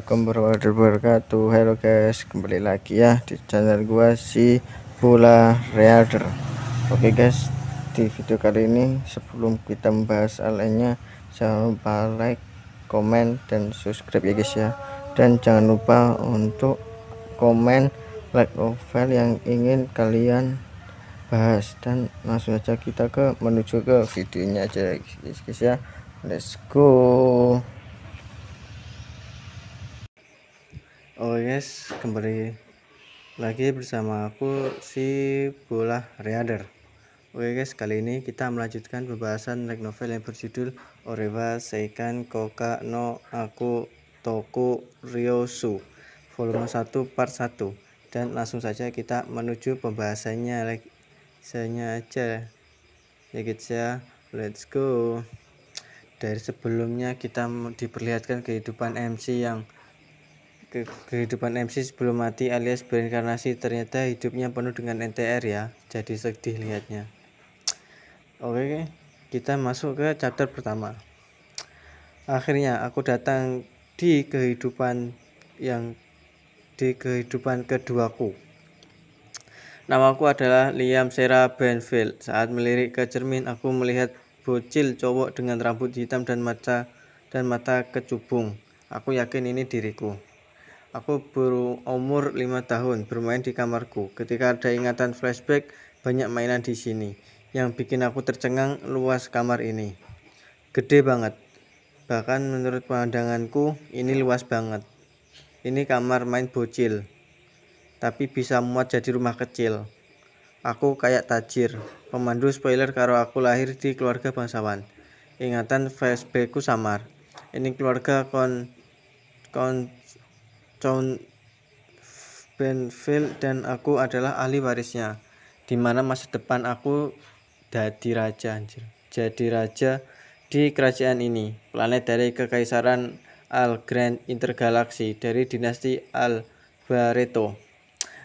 Assalamualaikum warahmatullahi wabarakatuh. Halo guys, kembali lagi ya di channel gua si Bola Reader. Oke guys, di video kali ini sebelum kita membahas hal lainnya, jangan lupa like, komen, dan subscribe ya guys ya. Dan jangan lupa untuk komen like novel yang ingin kalian bahas, dan langsung saja kita menuju ke videonya aja guys ya. Let's go. Oh guys, kembali lagi bersama aku si Bola Reader. Oke guys, kali ini kita melanjutkan pembahasan light novel yang berjudul Orewa Seikan Koka no Aku Toku Ryosu volume 1 part 1. Dan langsung saja kita menuju pembahasannya aja ya guys ya. Let's go. Dari sebelumnya kita diperlihatkan kehidupan MC sebelum mati alias berinkarnasi. Ternyata hidupnya penuh dengan NTR ya, jadi sedih lihatnya. Oke, kita masuk ke chapter pertama. Akhirnya aku datang di kehidupan keduaku. Namaku adalah Liam Sarah Benfield. Saat melirik ke cermin, aku melihat bocil cowok dengan rambut hitam dan mata kecubung. Aku yakin ini diriku. Aku berumur 5 tahun, bermain di kamarku. Ketika ada ingatan flashback, banyak mainan di sini. Yang bikin aku tercengang luas kamar ini. Gede banget. Bahkan menurut pandanganku, ini luas banget. Ini kamar main bocil. Tapi bisa muat jadi rumah kecil. Aku kayak tajir. Pemandu spoiler karo aku lahir di keluarga bangsawan. Ingatan flashbackku samar. Ini keluarga John Benfield dan aku adalah ahli warisnya, dimana masa depan aku jadi raja di kerajaan ini, planet dari kekaisaran Al Grand Intergalaksi dari dinasti Albareto.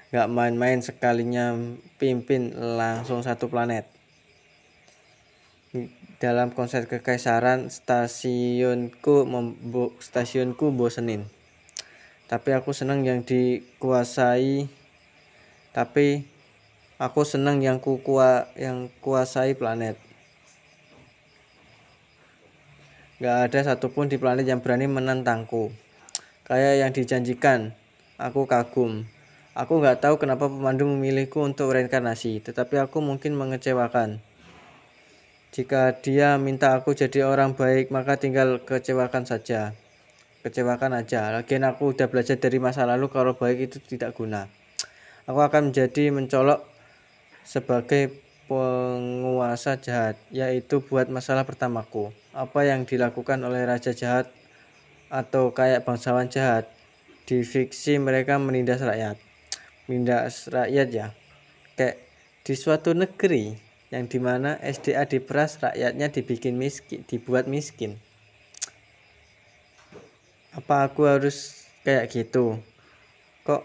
Gak main-main sekalinya pimpin langsung satu planet. Dalam konsep kekaisaran, stasiunku bosenin. Tapi aku senang yang kuasai planet. Gak ada satupun di planet yang berani menentangku. Kayak yang dijanjikan, aku kagum. Aku gak tahu kenapa pemandu memilihku untuk reinkarnasi, tetapi aku mungkin mengecewakan. Jika dia minta aku jadi orang baik, maka tinggal kecewakan aja. Lagian aku udah belajar dari masa lalu kalau baik itu tidak guna. Aku akan mencolok sebagai penguasa jahat, yaitu buat masalah pertamaku. Apa yang dilakukan oleh raja jahat atau kayak bangsawan jahat. Di fiksi mereka menindas rakyat ya. Kayak di suatu negeri yang dimana SDA diperas, rakyatnya dibuat miskin. Apa aku harus kayak gitu? Kok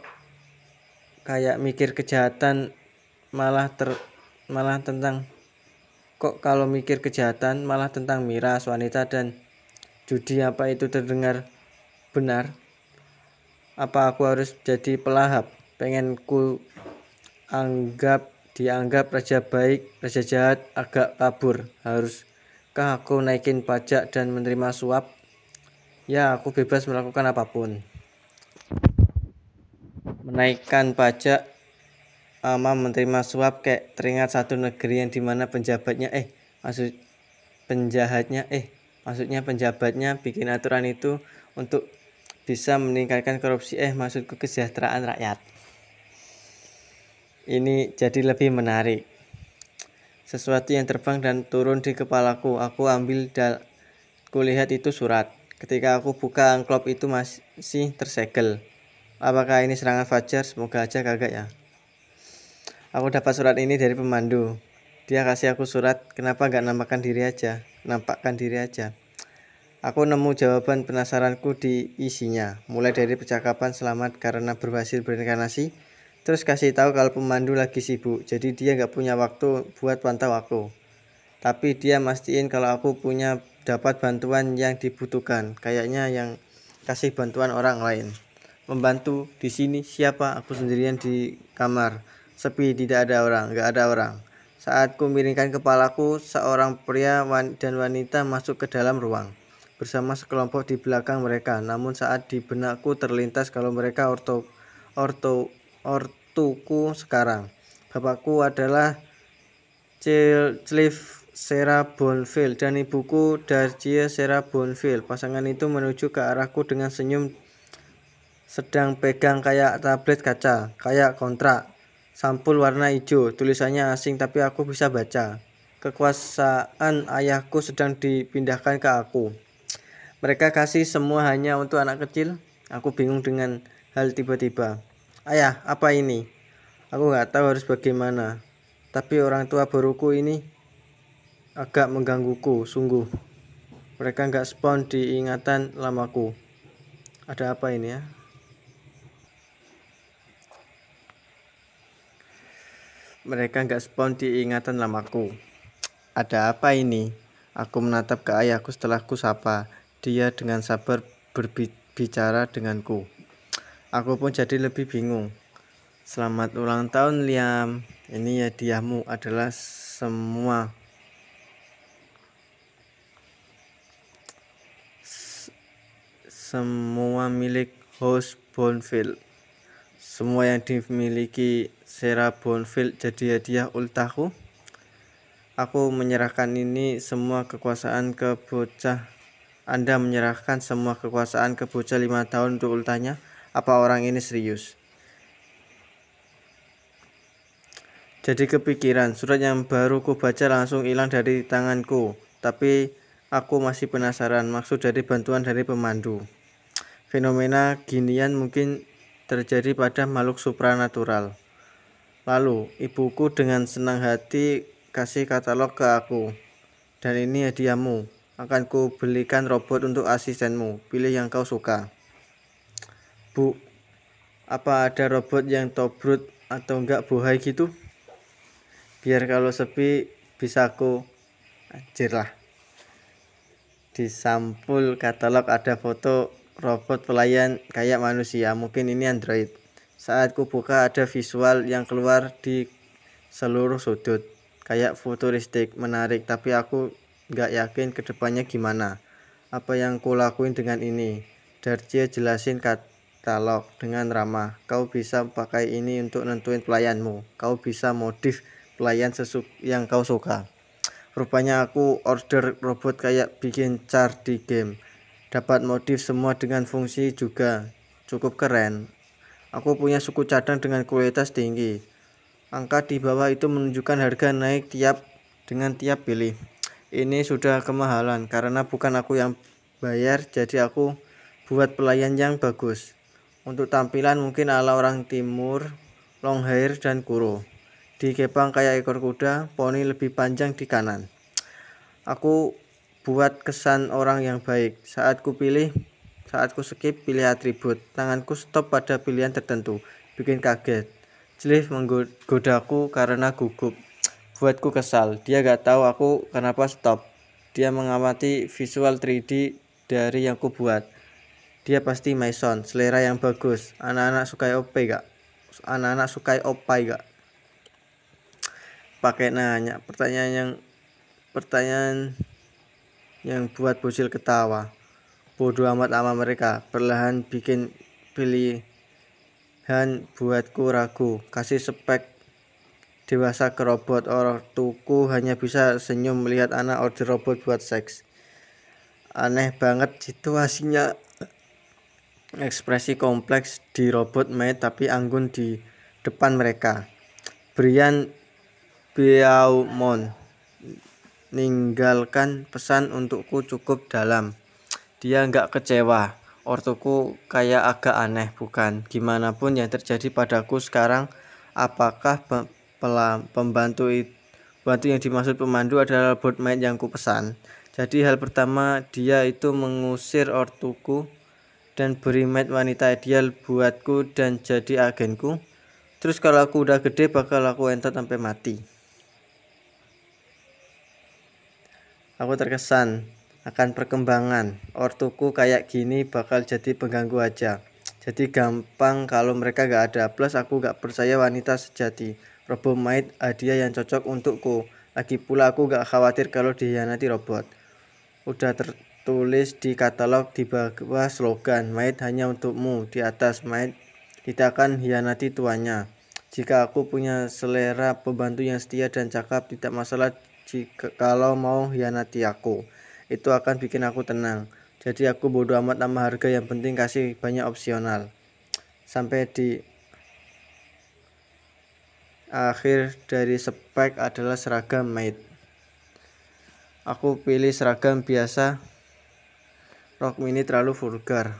kayak mikir kejahatan kalau mikir kejahatan malah tentang miras, wanita, dan judi. Apa itu terdengar benar? Apa aku harus jadi pelahap? Pengen ku dianggap raja baik, raja jahat, agak kabur. Haruskah aku naikin pajak dan menerima suap? Ya, aku bebas melakukan apapun. Menaikkan pajak sama menerima suap kayak teringat satu negeri yang dimana penjabatnya bikin aturan itu untuk bisa meningkatkan korupsi maksudku kesejahteraan rakyat. Ini jadi lebih menarik. Sesuatu yang terbang dan turun di kepalaku. Aku ambil kulihat itu surat. Ketika aku buka amplop itu masih tersegel. Apakah ini serangan fajar? Semoga aja kagak ya. Aku dapat surat ini dari pemandu. Dia kasih aku surat, kenapa gak nampakkan diri aja. Aku nemu jawaban penasaranku di isinya. Mulai dari percakapan selamat karena berhasil berinkarnasi. Terus kasih tahu kalau pemandu lagi sibuk. Jadi dia gak punya waktu buat pantau aku. Tapi dia mastiin kalau aku dapat bantuan yang dibutuhkan. Kayaknya yang kasih bantuan orang lain. Membantu di sini siapa? Aku sendirian di kamar. Sepi, tidak ada orang, nggak ada orang. Saat ku miringkan kepalaku, seorang pria dan wanita masuk ke dalam ruang bersama sekelompok di belakang mereka. Namun saat di benakku terlintas kalau mereka ortuku sekarang. Bapakku adalah Cliff Sarah Bonfield dan ibuku Darcia Sarah Bonfield. Pasangan itu menuju ke arahku dengan senyum, sedang pegang kayak tablet kaca, kayak kontrak, sampul warna hijau. Tulisannya asing tapi aku bisa baca. Kekuasaan ayahku sedang dipindahkan ke aku. Mereka kasih semua hanya untuk anak kecil. Aku bingung dengan hal tiba-tiba. Ayah, apa ini? Aku gak tahu harus bagaimana. Tapi orang tua baruku ini agak menggangguku, sungguh. Mereka gak spawn di ingatan lamaku. Ada apa ini ya? Mereka gak spawn di ingatan lamaku. Ada apa ini? Aku menatap ke ayahku setelah ku sapa. Dia dengan sabar berbicara denganku. Aku pun jadi lebih bingung. Selamat ulang tahun, Liam. Ini hadiahmu adalah semua milik host Bonfield. Semua yang dimiliki Sarah Bonfield jadi hadiah ultahku. Aku menyerahkan ini semua kekuasaan ke bocah. Anda menyerahkan semua kekuasaan ke bocah 5 tahun untuk ultahnya? Apa orang ini serius? Jadi kepikiran, surat yang baru ku baca langsung hilang dari tanganku. Tapi aku masih penasaran maksud dari bantuan dari pemandu. Fenomena ginian mungkin terjadi pada makhluk supranatural. Lalu ibuku dengan senang hati kasih katalog ke aku. Dan ini hadiahmu. Akan ku belikan robot untuk asistenmu. Pilih yang kau suka. Bu, apa ada robot yang tobrut atau enggak bohai gitu? Biar kalau sepi bisa aku anjir lah. Di sampul katalog ada foto robot pelayan kayak manusia, mungkin ini android. Saat ku buka ada visual yang keluar di seluruh sudut, kayak futuristik, menarik, tapi aku gak yakin kedepannya gimana. Apa yang ku lakuin dengan ini? Darcia jelasin katalog dengan ramah. Kau bisa pakai ini untuk nentuin pelayanmu. Kau bisa modif pelayan yang kau suka. Rupanya aku order robot kayak bikin chart di game. Dapat modif semua dengan fungsi juga. Cukup keren. Aku punya suku cadang dengan kualitas tinggi. Angka di bawah itu menunjukkan harga naik tiap pilih. Ini sudah kemahalan karena bukan aku yang bayar, jadi aku buat pelayan yang bagus. Untuk tampilan mungkin ala orang timur, long hair dan kuro. Dikepang kayak ekor kuda, poni lebih panjang di kanan. Aku buat kesan orang yang baik. Saat ku skip pilih atribut, tanganku stop pada pilihan tertentu, bikin kaget. Cliff menggodaku karena gugup. Buatku kesal. Dia gak tahu aku kenapa stop. Dia mengamati visual 3D dari yang ku buat. Dia pasti Mason, selera yang bagus. Anak-anak sukai opai gak? Pakai nanya pertanyaan yang buat bocil ketawa. Bodoh amat sama mereka. Perlahan bikin pilihan buatku ragu. Kasih spek dewasa ke robot. Ortuku hanya bisa senyum melihat anak order robot buat seks. Aneh banget situasinya. Ekspresi kompleks di robot maid tapi anggun di depan mereka. Brian Beaumont ninggalkan pesan untukku cukup dalam. Dia nggak kecewa. Ortuku kayak agak aneh, bukan? Gimana pun yang terjadi padaku sekarang, apakah pembantu yang dimaksud pemandu adalah robot maid yang ku pesan? Jadi hal pertama dia itu mengusir ortuku dan beri maid wanita ideal buatku dan jadi agenku. Terus kalau aku udah gede bakal aku entot sampai mati. Aku terkesan. akan perkembangan. Ortuku kayak gini bakal jadi pengganggu aja. Jadi gampang kalau mereka gak ada. Plus aku gak percaya wanita sejati. Robomaid hadiah yang cocok untukku. Lagi pula aku gak khawatir kalau dihianati robot. Udah tertulis di katalog di bawah slogan Maid hanya untukmu. Di atas Maid tidak akan hianati tuannya. Jika aku punya selera pembantu yang setia dan cakap, tidak masalah kalau mau hianati aku. Itu akan bikin aku tenang. Jadi aku bodo amat sama harga, yang penting kasih banyak opsional. Sampai di akhir dari spek adalah seragam Maid. Aku pilih seragam biasa. Rok mini terlalu vulgar.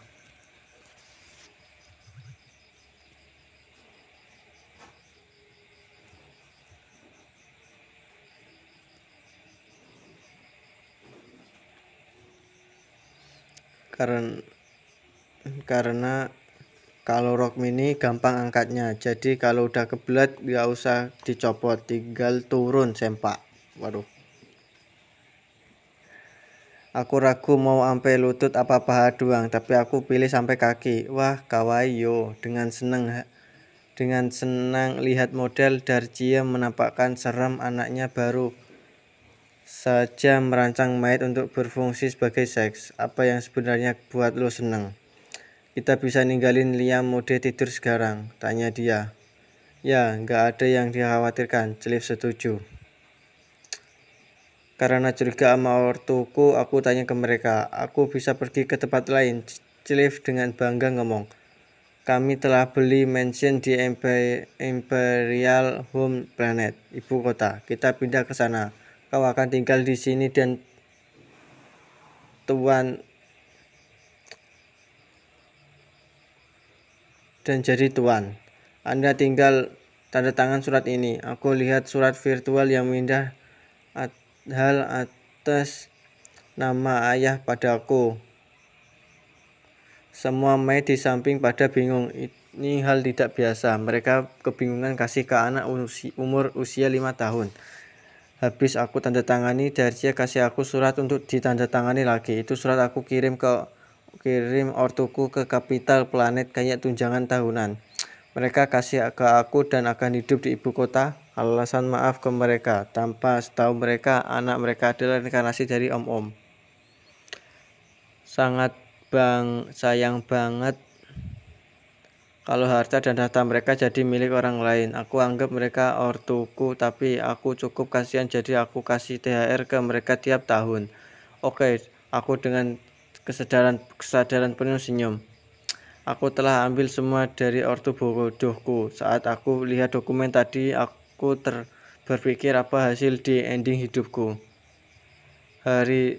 Karena kalau rok mini gampang angkatnya, jadi kalau udah kebelet gak usah dicopot, tinggal turun sempak. Waduh, aku ragu mau sampai lutut apa paha doang, tapi aku pilih sampai kaki. Wah, kawaii yo. Dengan senang lihat model Darcia menampakkan serem, anaknya baru saja merancang Maid untuk berfungsi sebagai seks. Apa yang sebenarnya buat lo seneng? Kita bisa ninggalin Liam mode tidur sekarang, tanya dia. Ya, gak ada yang dikhawatirkan, Cliff setuju. Karena curiga sama ortuku, aku tanya ke mereka, aku bisa pergi ke tempat lain. Cliff dengan bangga ngomong, kami telah beli mansion di Imperial Home Planet, ibu kota. Kita pindah ke sana. Kau akan tinggal di sini dan jadi tuan. Anda tinggal tanda tangan surat ini. Aku lihat surat virtual yang mindah hal atas nama ayah padaku. Semua Maid di samping pada bingung. Ini hal tidak biasa. Mereka kebingungan kasih ke anak umur usia 5 tahun. Habis aku tanda tangani, Darcia kasih aku surat untuk ditanda tangani lagi. Itu surat aku kirim ortuku ke Capital Planet kayak tunjangan tahunan. Mereka kasih ke aku dan akan hidup di ibu kota. Alasan maaf ke mereka. Tanpa setahu mereka, anak mereka adalah reinkarnasi dari om-om. Sangat sayang banget kalau harta dan data mereka jadi milik orang lain. Aku anggap mereka ortuku, tapi aku cukup kasihan, jadi aku kasih THR ke mereka tiap tahun. Oke, aku dengan kesadaran penuh senyum. Aku telah ambil semua dari ortu bodohku. Saat aku lihat dokumen tadi, aku berpikir apa hasil di ending hidupku. Hari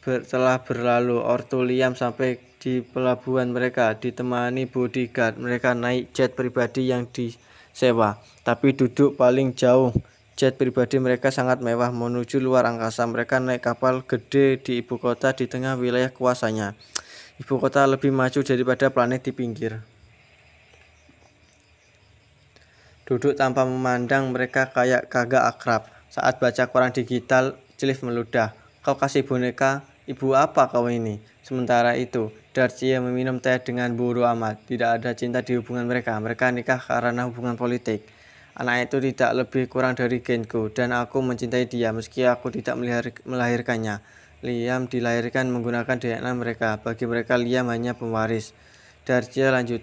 telah berlalu. Ortu Liam sampai di pelabuhan mereka, ditemani bodyguard. Mereka naik jet pribadi yang disewa, tapi duduk paling jauh. Jet pribadi mereka sangat mewah menuju luar angkasa. Mereka naik kapal gede di ibu kota di tengah wilayah kuasanya. Ibu kota lebih maju daripada planet di pinggir. Duduk tanpa memandang, mereka kayak kagak akrab. Saat baca koran digital, Cliff meludah. Kau kasih boneka, ibu apa kau ini? Sementara itu, Darcia meminum teh dengan bodo amat. Tidak ada cinta di hubungan mereka. Mereka nikah karena hubungan politik. Anak itu tidak lebih kurang dari genku, dan aku mencintai dia meski aku tidak melahirkannya. Liam dilahirkan menggunakan DNA mereka. Bagi mereka Liam hanya pewaris. Darcia lanjut.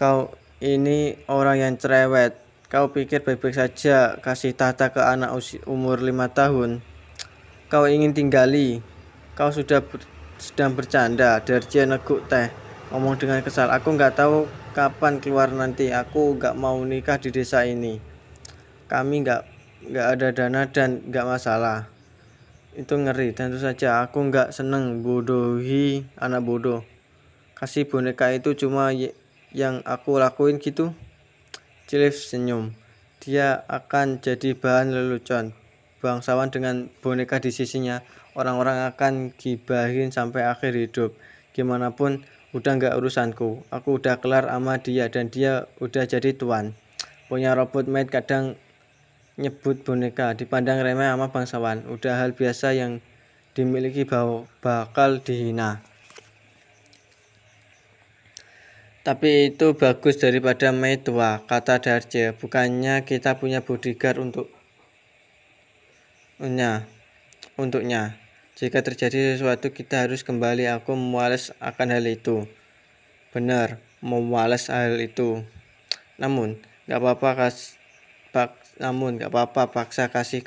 Kau ini orang yang cerewet. Kau pikir baik-baik saja kasih tahta ke anak umur 5 tahun. Kau ingin tinggali. Kau sedang bercanda. Darcia neguk teh, ngomong dengan kesal. Aku gak tahu kapan keluar nanti. Aku gak mau nikah di desa ini. Kami gak ada dana dan gak masalah. Itu ngeri. Tentu saja aku gak seneng bodohi anak bodoh. Kasih boneka itu cuma yang aku lakuin gitu. Cliff senyum. Dia akan jadi bahan lelucon. Bangsawan dengan boneka di sisinya, orang-orang akan gibahin sampai akhir hidup. Gimana pun udah gak urusanku. Aku udah kelar sama dia dan dia udah jadi tuan. Punya robot Maid kadang nyebut boneka, dipandang remeh sama bangsawan. Udah hal biasa yang dimiliki bakal dihina. Tapi itu bagus daripada Mei tua, kata Darce. Bukannya kita punya bodyguard untuknya. Jika terjadi sesuatu kita harus kembali. Aku malas akan hal itu. Benar, malas hal itu. Namun, gak apa-apa paksa kasih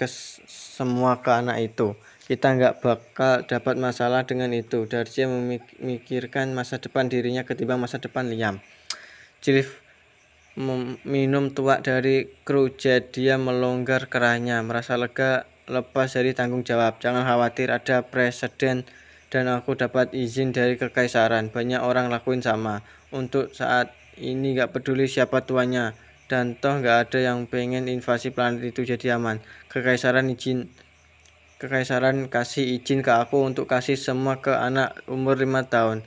semua ke anak itu. Kita nggak bakal dapat masalah dengan itu. Darcy memikirkan masa depan dirinya ketimbang masa depan Liam. Cliff minum tuak dari krujet. Dia melonggar kerahnya, merasa lega, lepas dari tanggung jawab. Jangan khawatir, ada presiden dan aku dapat izin dari kekaisaran. Banyak orang lakuin sama. Untuk saat ini gak peduli siapa tuannya. Dan toh gak ada yang pengen invasi planet itu jadi aman. Kekaisaran kasih izin ke aku untuk kasih semua ke anak umur 5 tahun.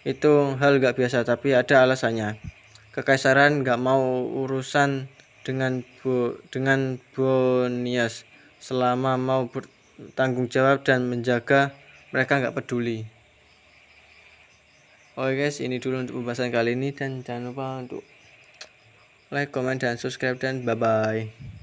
Itu hal gak biasa, tapi ada alasannya. Kekaisaran gak mau urusan dengan Bonias. Selama mau bertanggung jawab dan menjaga, mereka gak peduli. Oke guys, ini dulu untuk pembahasan kali ini. Dan jangan lupa untuk like, comment, dan subscribe. Dan bye-bye.